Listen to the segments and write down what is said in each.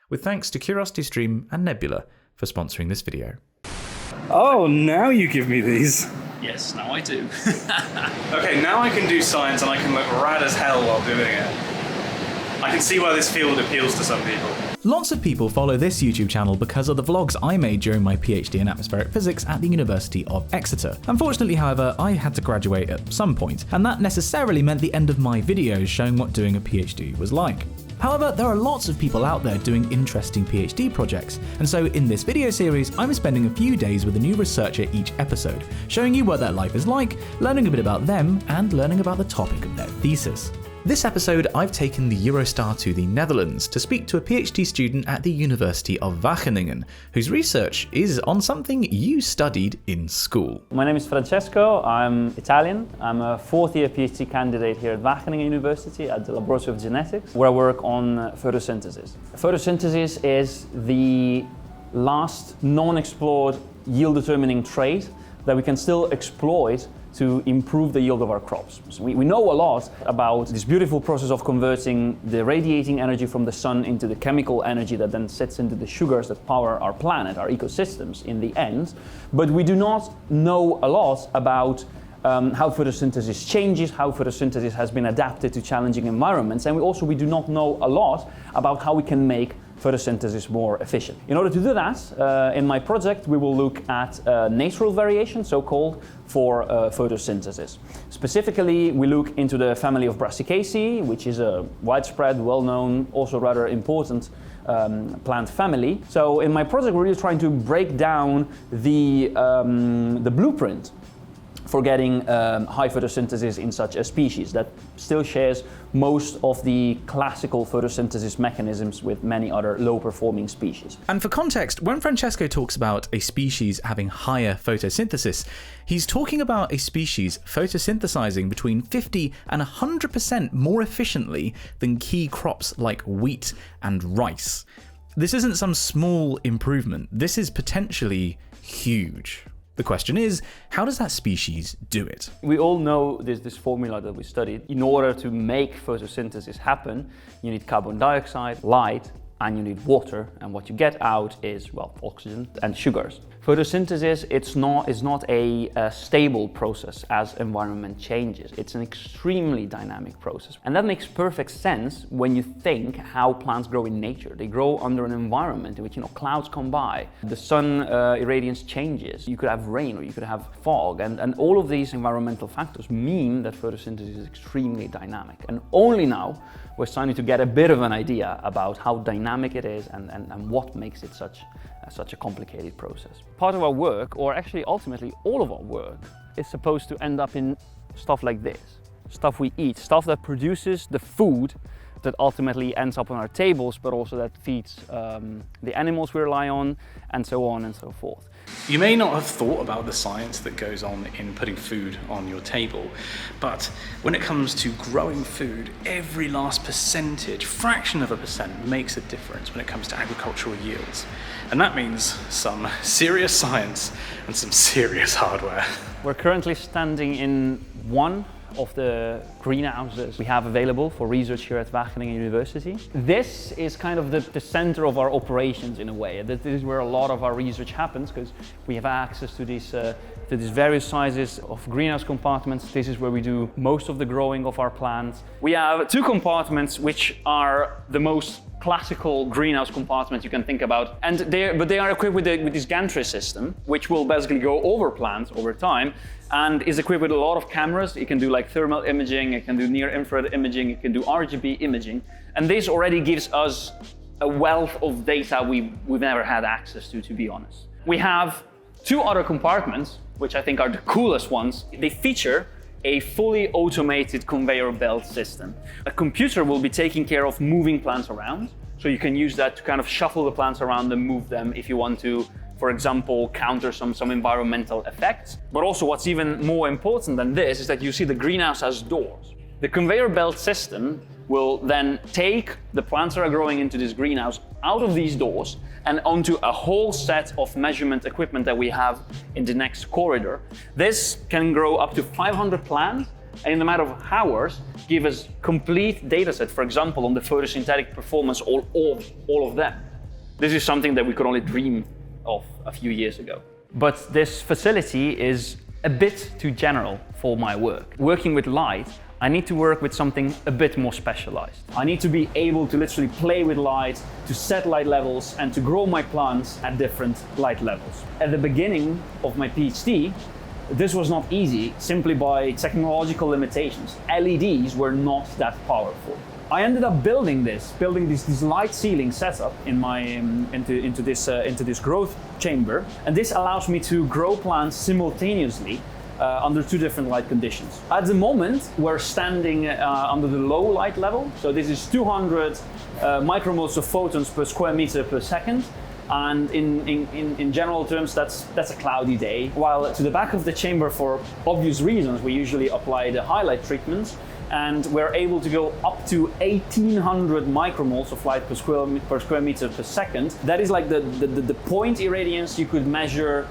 with thanks to CuriosityStream and Nebula for sponsoring this video. Oh, now you give me these. Yes, now I do. Okay, now I can do science and I can look rad as hell while doing it. I can see why this field appeals to some people. Lots of people follow this YouTube channel because of the vlogs I made during my PhD in atmospheric physics at the University of Exeter. Unfortunately, however, I had to graduate at some point, and that necessarily meant the end of my videos showing what doing a PhD was like. However, there are lots of people out there doing interesting PhD projects, and so in this video series, I'm spending a few days with a new researcher each episode, showing you what their life is like, learning a bit about them, and learning about the topic of their thesis. This episode, I've taken the Eurostar to the Netherlands to speak to a PhD student at the University of Wageningen, whose research is on something you studied in school. My name is Francesco, I'm Italian. I'm a fourth year PhD candidate here at Wageningen University at the Laboratory of Genetics, where I work on photosynthesis. Photosynthesis is the last non-explored yield-determining trait that we can still exploit to improve the yield of our crops. So we know a lot about this beautiful process of converting the radiating energy from the sun into the chemical energy that then sits into the sugars that power our planet, our ecosystems in the end, but we do not know a lot about how photosynthesis changes, how photosynthesis has been adapted to challenging environments, and we do not know a lot about how we can make photosynthesis more efficient. In order to do that, in my project we will look at natural variation, so-called, for photosynthesis. Specifically, we look into the family of Brassicaceae, which is a widespread, well-known, also rather important plant family. So in my project we're really trying to break down the blueprint for getting high photosynthesis in such a species that still shares most of the classical photosynthesis mechanisms with many other low-performing species. And for context, when Francesco talks about a species having higher photosynthesis, he's talking about a species photosynthesizing between 50 and 100% more efficiently than key crops like wheat and rice. This isn't some small improvement, this is potentially huge. The question is, how does that species do it? We all know this formula that we studied. In order to make photosynthesis happen, you need carbon dioxide, light, and you need water, and what you get out is, well, oxygen and sugars. Photosynthesis, is not a stable process as environment changes. It's an extremely dynamic process. And that makes perfect sense when you think how plants grow in nature. They grow under an environment in which, clouds come by, the sun irradiance changes, you could have rain or you could have fog, and all of these environmental factors mean that photosynthesis is extremely dynamic. And only now we're starting to get a bit of an idea about how dynamic it is and what makes it such a complicated process. Part of our work, or actually ultimately all of our work, is supposed to end up in stuff like this. Stuff we eat, stuff that produces the food that ultimately ends up on our tables, but also that feeds the animals we rely on, and so on and so forth. You may not have thought about the science that goes on in putting food on your table, but when it comes to growing food, every last fraction of a percent makes a difference when it comes to agricultural yields. And that means some serious science and some serious hardware. We're currently standing in one of the greenhouses we have available for research here at Wageningen University. This is kind of the center of our operations in a way. This is where a lot of our research happens because we have access to these various sizes of greenhouse compartments. This is where we do most of the growing of our plants. We have two compartments which are the most classical greenhouse compartment you can think about, and they are equipped with this gantry system, which will basically go over plants over time, and is equipped with a lot of cameras. It can do like thermal imaging, it can do near-infrared imaging, it can do RGB imaging, and this already gives us a wealth of data we've never had access to be honest. We have two other compartments, which I think are the coolest ones. They feature a fully automated conveyor belt system. A computer will be taking care of moving plants around, so you can use that to kind of shuffle the plants around and move them if you want to, for example, counter some environmental effects. But also what's even more important than this is that you see the greenhouse has doors. The conveyor belt system will then take the plants that are growing into this greenhouse out of these doors and onto a whole set of measurement equipment that we have in the next corridor. This can grow up to 500 plants and in a matter of hours give us complete data set, for example, on the photosynthetic performance of all of them. This is something that we could only dream of a few years ago. But this facility is a bit too general for my work. Working with light, I need to work with something a bit more specialized. I need to be able to literally play with light, to set light levels, and to grow my plants at different light levels. At the beginning of my PhD, this was not easy simply by technological limitations. LEDs were not that powerful. I ended up building this light ceiling setup in my into this growth chamber, and this allows me to grow plants simultaneously under two different light conditions. At the moment, we're standing under the low light level, so this is 200 micromoles of photons per square meter per second. And in general terms, that's a cloudy day. While to the back of the chamber, for obvious reasons, we usually apply the highlight treatments, and we're able to go up to 1800 micromoles of light per square meter per second. That is like the point irradiance you could measure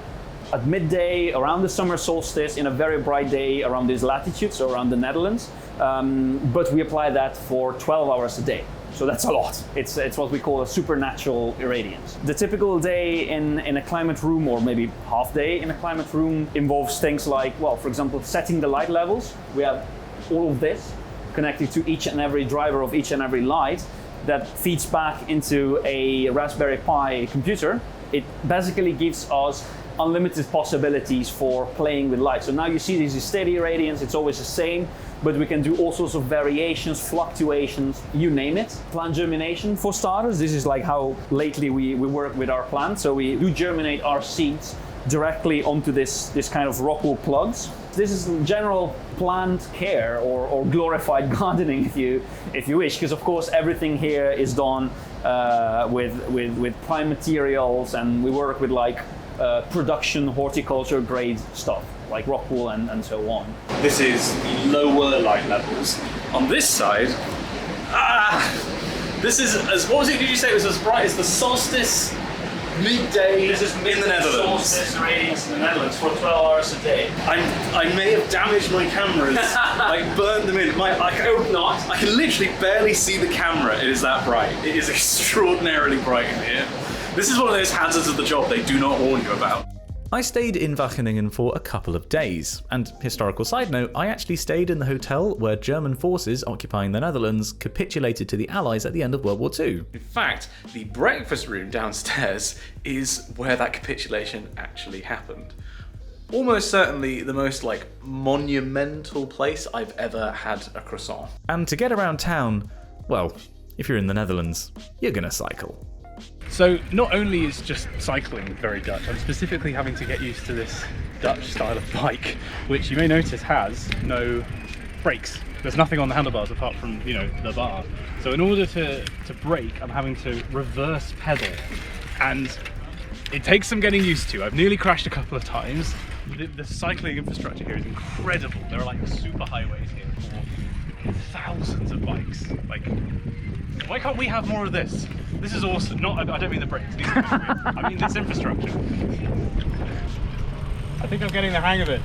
at midday, around the summer solstice, in a very bright day around these latitudes, so around the Netherlands. But we apply that for 12 hours a day. So that's a lot. It's what we call a supernatural irradiance. The typical day in a climate room, or maybe half day in a climate room, involves things like, well, for example, setting the light levels. We have all of this connected to each and every driver of each and every light that feeds back into a Raspberry Pi computer. It basically gives us unlimited possibilities for playing with light. So now you see this is steady irradiance, it's always the same, but we can do all sorts of variations, fluctuations, you name it. Plant germination, for starters, this is like how lately we work with our plants. So we do germinate our seeds directly onto this kind of rock wool plugs. This is general plant care or glorified gardening, if you wish, because of course everything here is done with prime materials, and we work with like production horticulture grade stuff like rock wool and so on. This is lower light levels. On this side, this is what was it? Did you say it was as bright as the solstice midday This is in the Netherlands? Solstice radiance in the Netherlands for 12 hours a day. I may have damaged my cameras, like burnt them in. I hope not. I can literally barely see the camera. It is that bright. It is extraordinarily bright in here. This is one of those hazards of the job they do not warn you about. I stayed in Wageningen for a couple of days, and historical side note, I actually stayed in the hotel where German forces occupying the Netherlands capitulated to the Allies at the end of World War II. In fact, the breakfast room downstairs is where that capitulation actually happened. Almost certainly the most monumental place I've ever had a croissant. And to get around town, well, if you're in the Netherlands, you're gonna cycle. So not only is just cycling very Dutch, I'm specifically having to get used to this Dutch style of bike, which you may notice has no brakes. There's nothing on the handlebars apart from, the bar. So in order to brake, I'm having to reverse pedal, and it takes some getting used to. I've nearly crashed a couple of times. The cycling infrastructure here is incredible. There are super highways here for thousands of bikes. Why can't we have more of this? This is awesome. I don't mean the brakes. I mean this infrastructure. I think I'm getting the hang of it.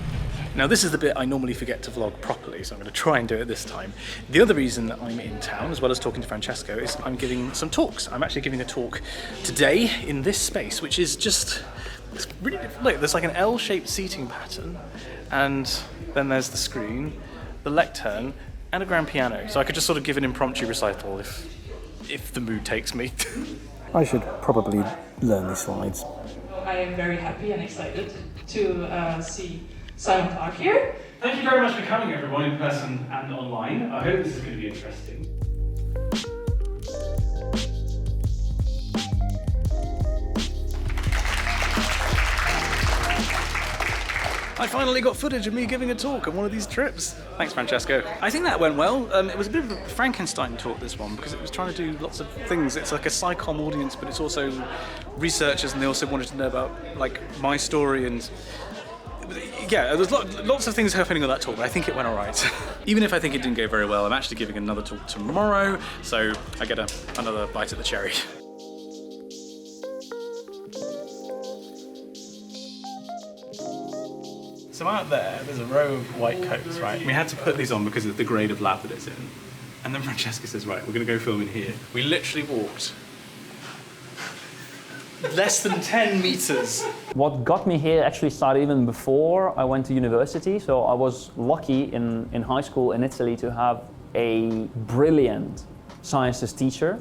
Now this is the bit I normally forget to vlog properly, so I'm going to try and do it this time. The other reason that I'm in town, as well as talking to Francesco, is I'm giving some talks. I'm actually giving a talk today in this space, which is just... It's really, look, there's like an L-shaped seating pattern, and then there's the screen, the lectern, and a grand piano. So I could just sort of give an impromptu recital if the mood takes me. I should probably learn these slides. I am very happy and excited to see Simon Clark here. Thank you very much for coming, everyone, in person and online. I hope this is going to be interesting. I finally got footage of me giving a talk on one of these trips. Thanks, Francesco. I think that went well. It was a bit of a Frankenstein talk, this one, because it was trying to do lots of things. It's like a SciComm audience, but it's also researchers, and they also wanted to know about my story, and yeah, there's lots of things happening on that talk, but I think it went all right. Even if I think it didn't go very well, I'm actually giving another talk tomorrow, so I get another bite at the cherry. So out there's a row of white coats, right? We had to put these on because of the grade of lab that it's in. And then Francesco says, right, we're going to go film in here. We literally walked Less than 10 meters. What got me here actually started even before I went to university. So I was lucky in high school in Italy to have a brilliant sciences teacher.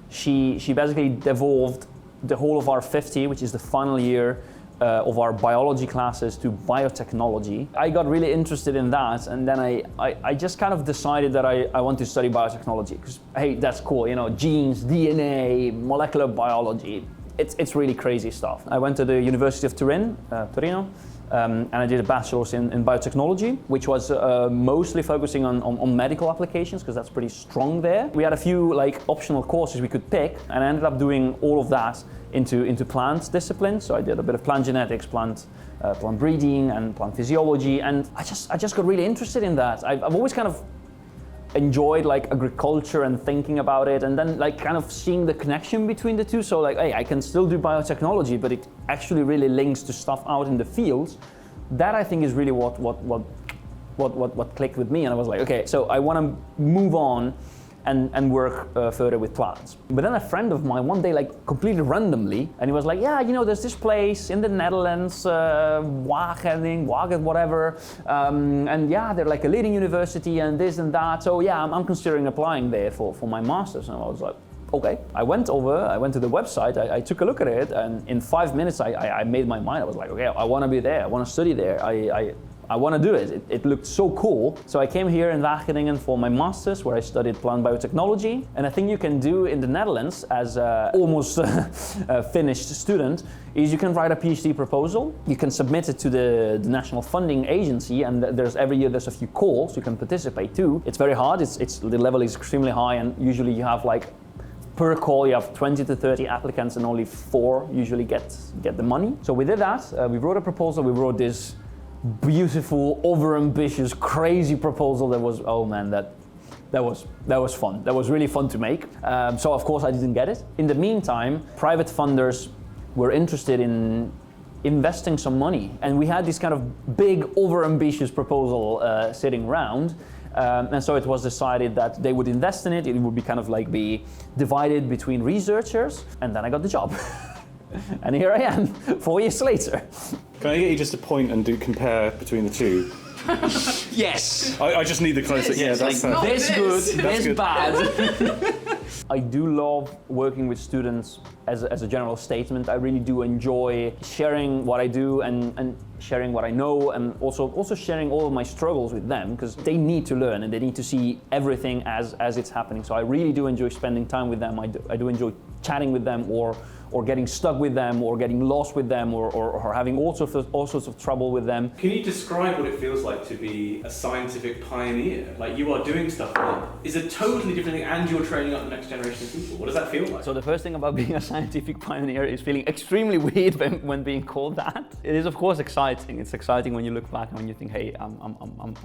She basically devolved the whole of our 50, which is the final year of our biology classes, to biotechnology. I got really interested in that, and then I just kind of decided that I want to study biotechnology because, hey, that's cool, you know, genes, DNA, molecular biology. It's really crazy stuff. I went to the University of Torino, and I did a bachelor's in biotechnology, which was mostly focusing on medical applications because that's pretty strong there. We had a few like optional courses we could pick, and I ended up doing all of that into plant disciplines. So I did a bit of plant genetics, plant breeding, and plant physiology, and I just got really interested in that. I've always kind of enjoyed like agriculture and thinking about it, and then like kind of seeing the connection between the two. So like, hey, I can still do biotechnology, but it actually really links to stuff out in the fields. That I think is really what clicked with me, and I was like, okay, so I want to move on and work further with plants. But then a friend of mine one day, like completely randomly, and he was like, yeah, you know, there's this place in the Netherlands, Wageningen, whatever, and yeah, they're like a leading university and this and that, so yeah, I'm considering applying there for my master's. And I was like, okay. I went to the website, I took a look at it, and in 5 minutes I made my mind. I was like, okay, I want to be there, I want to study there, I want to do it. It looked so cool. So I came here in Wageningen for my master's, where I studied plant biotechnology. And a thing you can do in the Netherlands as a almost finished student is you can write a PhD proposal. You can submit it to the national funding agency, and every year there's a few calls you can participate too. It's very hard. The level is extremely high, and usually you have like per call you have 20 to 30 applicants, and only 4 usually get the money. So we did that. We wrote a proposal. We wrote this beautiful, over-ambitious, crazy proposal that was, oh man, that was fun. That was really fun to make. So of course I didn't get it. In the meantime, private funders were interested in investing some money, and we had this kind of big, over-ambitious proposal sitting around. And so it was decided that they would invest in it. It would be kind of like be divided between researchers, and then I got the job. And here I am, 4 years later. Can I get you just to point and compare between the two? Yes. I just need the close-up. Yeah, that's like, this good, this good. bad. I do love working with students as a general statement. I really do enjoy sharing what I do and sharing what I know, and also sharing all of my struggles with them, because they need to learn and they need to see everything as it's happening. So I really do enjoy spending time with them. I do enjoy chatting with them, or getting stuck with them, or getting lost with them, or having all sorts of trouble with them. Can you describe what it feels like to be a scientific pioneer? Like, you are doing stuff that is a totally different thing, and you're training up the next generation of people. What does that feel like? So the first thing about being a scientific pioneer is feeling extremely weird when being called that. It is of course exciting. It's exciting when you look back and when you think, hey, I'm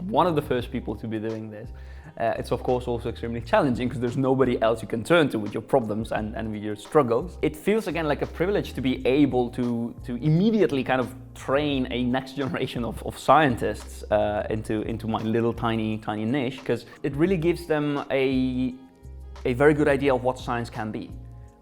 one of the first people to be doing this. It's of course also extremely challenging because there's nobody else you can turn to with your problems and with your struggles. It feels again like a privilege to be able to immediately kind of train a next generation of scientists into my little tiny niche, because it really gives them a very good idea of what science can be,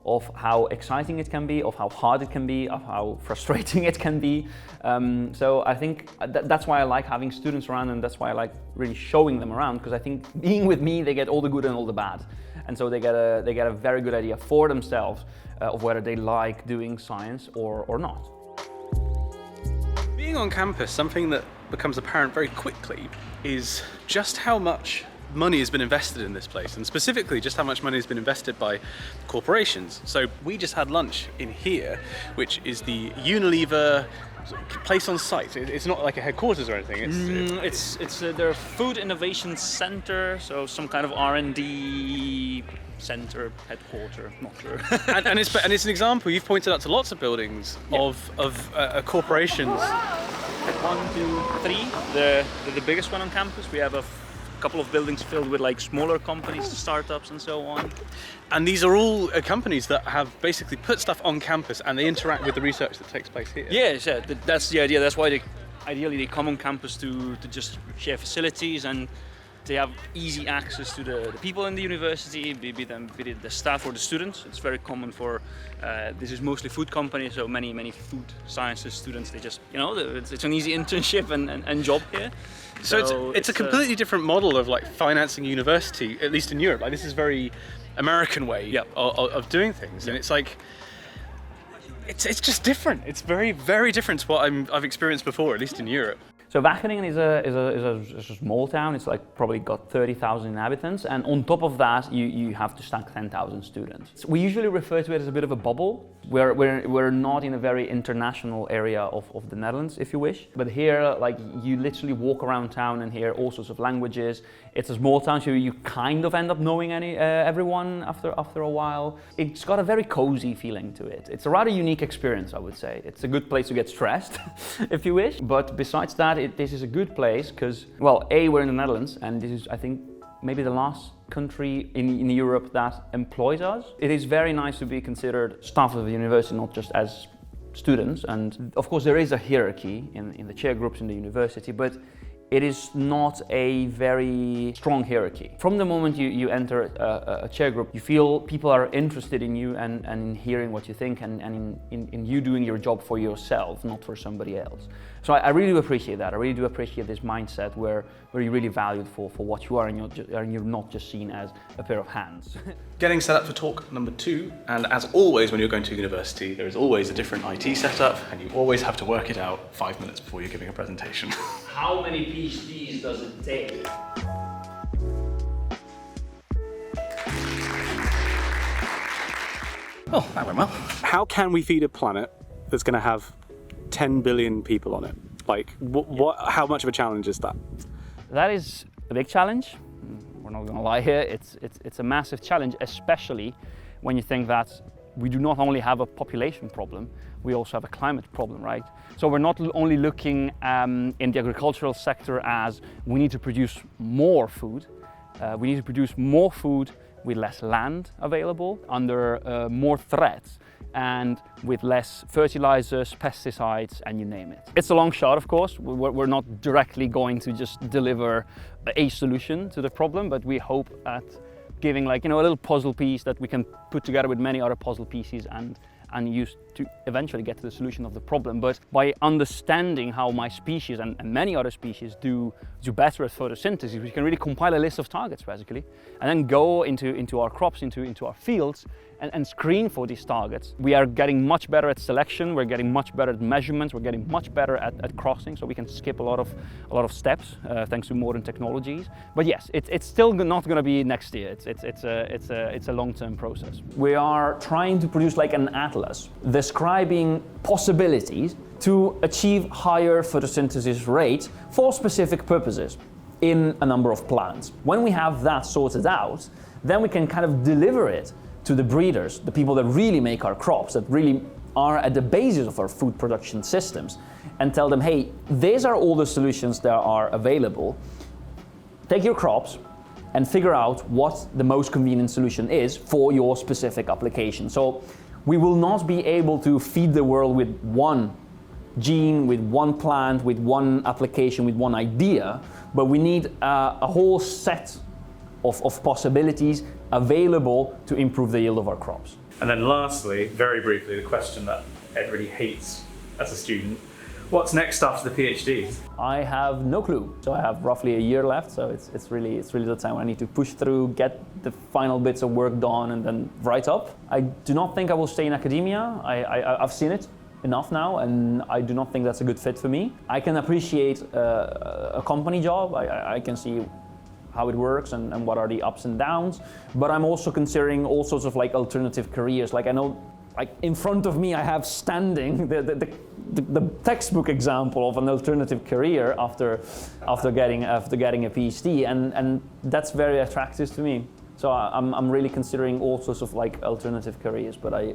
of how exciting it can be, of how hard it can be, of how frustrating it can be. So I think that's why I like having students around, and that's why I like really showing them around, because I think being with me, they get all the good and all the bad. And so they get a very good idea for themselves of whether they like doing science or not. Being on campus, something that becomes apparent very quickly is just how much money has been invested in this place, and specifically just how much money has been invested by corporations. So we just had lunch in here, which is the Unilever place on site. It's not like a headquarters or anything. It's their food innovation center, so some kind of R&D center, headquarter, not sure. and it's an example. You've pointed out to lots of buildings of corporations. 1, 2, 3. The biggest one on campus. We have a couple of buildings filled with like smaller companies, startups and so on. And these are all companies that have basically put stuff on campus and they interact with the research that takes place here. Yes, yeah, that's the idea. That's why ideally they come on campus to just share facilities and They have easy access to the people in the university, be it the staff or the students. It's very common for, this is mostly food company, so many food sciences students, they just, it's an easy internship and job here. So it's a completely different model of like financing a university, at least in Europe. Like this is very American way of doing things, and it's like, it's just different. It's very, very different to what I've experienced before, at least in Europe. So Wageningen is a small town. It's like probably got 30,000 inhabitants, and on top of that, you have to stack 10,000 students. So we usually refer to it as a bit of a bubble. We're not in a very international area of the Netherlands, if you wish. But here, like, you literally walk around town and hear all sorts of languages. It's a small town, so you kind of end up knowing everyone after a while. It's got a very cozy feeling to it. It's a rather unique experience, I would say. It's a good place to get stressed, if you wish. But besides that, this is a good place because, well, we're in the Netherlands, and this is, I think, maybe the last country in Europe that employs us. It is very nice to be considered staff of the university, not just as students. And of course, there is a hierarchy in the chair groups in the university, but it is not a very strong hierarchy. From the moment you enter a chair group, you feel people are interested in you and in hearing what you think and in you doing your job for yourself, not for somebody else. So I really do appreciate that. I really do appreciate this mindset where you're really valued for what you are and you're not just seen as a pair of hands. Getting set up for talk number 2, and as always when you're going to university, there is always a different IT setup, and you always have to work it out 5 minutes before you're giving a presentation. How many PhDs does it take? Oh, that went well. How can we feed a planet that's going to have 10 billion people on it? Like, how much of a challenge is that? That is a big challenge. We're not going to lie here. It's a massive challenge, especially when you think that we do not only have a population problem, we also have a climate problem, right? So we're not only looking in the agricultural sector as we need to produce more food. We need to produce more food with less land available, under more threats, and with less fertilizers, pesticides, and you name it. It's a long shot, of course. We're not directly going to just deliver a solution to the problem, but we hope at giving, like, a little puzzle piece that we can put together with many other puzzle pieces and use to eventually get to the solution of the problem. But by understanding how my species and many other species do better at photosynthesis, we can really compile a list of targets, basically, and then go into our crops, into our fields, and screen for these targets. We are getting much better at selection, we're getting much better at measurements, we're getting much better at crossing, so we can skip a lot of steps thanks to modern technologies. But yes, it's still not going to be next year. It's a long-term process. We are trying to produce like an atlas describing possibilities to achieve higher photosynthesis rate for specific purposes in a number of plants. When we have that sorted out, then we can kind of deliver it to the breeders, the people that really make our crops, that really are at the basis of our food production systems, and tell them, hey, these are all the solutions that are available. Take your crops and figure out what the most convenient solution is for your specific application. So we will not be able to feed the world with one gene, with one plant, with one application, with one idea, but we need a whole set of possibilities available to improve the yield of our crops. And then lastly, very briefly, the question that Ed really hates as a student: what's next after the PhD? I have no clue. So I have roughly a year left, so it's really the time when I need to push through, get the final bits of work done, and then write up. I do not think I will stay in academia. I've seen it enough now, and I do not think that's a good fit for me. I can appreciate a company job. I can see how it works and what are the ups and downs, but I'm also considering all sorts of like alternative careers. Like, I know, like, in front of me I have standing the textbook example of an alternative career after getting a PhD, and that's very attractive to me. So I'm really considering all sorts of like alternative careers, but I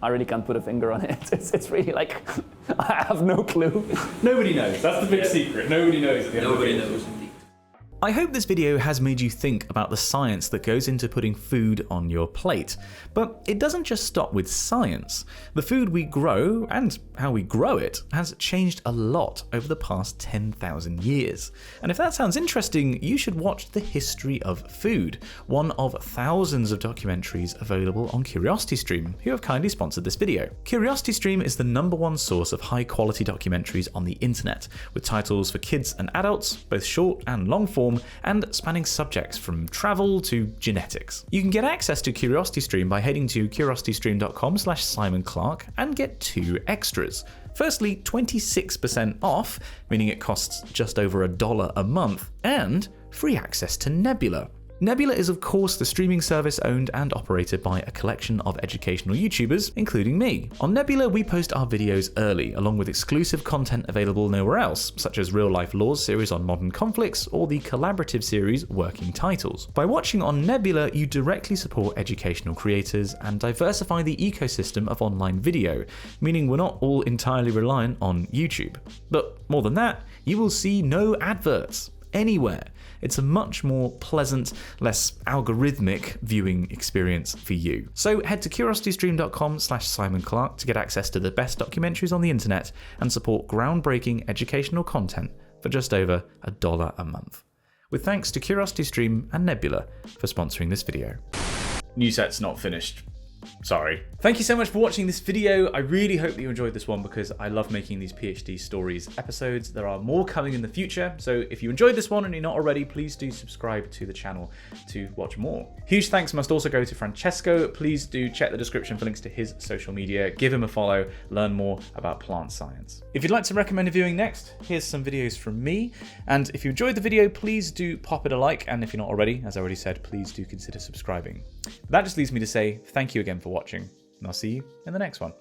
really can't put a finger on it. It's really like, I have no clue. Nobody knows. That's the big secret. Nobody knows. Nobody knows indeed. I hope this video has made you think about the science that goes into putting food on your plate. But it doesn't just stop with science. The food we grow, and how we grow it, has changed a lot over the past 10,000 years. And if that sounds interesting, you should watch The History of Food, one of thousands of documentaries available on CuriosityStream, who have kindly sponsored this video. CuriosityStream is the #1 source of high-quality documentaries on the internet, with titles for kids and adults, both short and long form, and spanning subjects from travel to genetics. You can get access to CuriosityStream by heading to curiositystream.com/Simon Clark and get 2 extras. Firstly, 26% off, meaning it costs just over $1 a month, and free access to Nebula. Nebula is of course the streaming service owned and operated by a collection of educational YouTubers, including me. On Nebula we post our videos early, along with exclusive content available nowhere else, such as Real Life Laws series on modern conflicts or the collaborative series Working Titles. By watching on Nebula you directly support educational creators and diversify the ecosystem of online video, meaning we're not all entirely reliant on YouTube. But more than that, you will see no adverts anywhere. It's a much more pleasant, less algorithmic viewing experience for you. So head to curiositystream.com/Simon Clark to get access to the best documentaries on the internet and support groundbreaking educational content for just over $1 a month. With thanks to CuriosityStream and Nebula for sponsoring this video. New set's not finished. Sorry. Thank you so much for watching this video. I really hope that you enjoyed this one because I love making these PhD stories episodes. There are more coming in the future, so if you enjoyed this one and you're not already, please do subscribe to the channel to watch more. Huge thanks must also go to Francesco. Please do check the description for links to his social media. Give him a follow, learn more about plant science. If you'd like to recommend a viewing next, here's some videos from me. And if you enjoyed the video, please do pop it a like. And if you're not already, as I already said, please do consider subscribing. That just leaves me to say thank you again for watching, and I'll see you in the next one.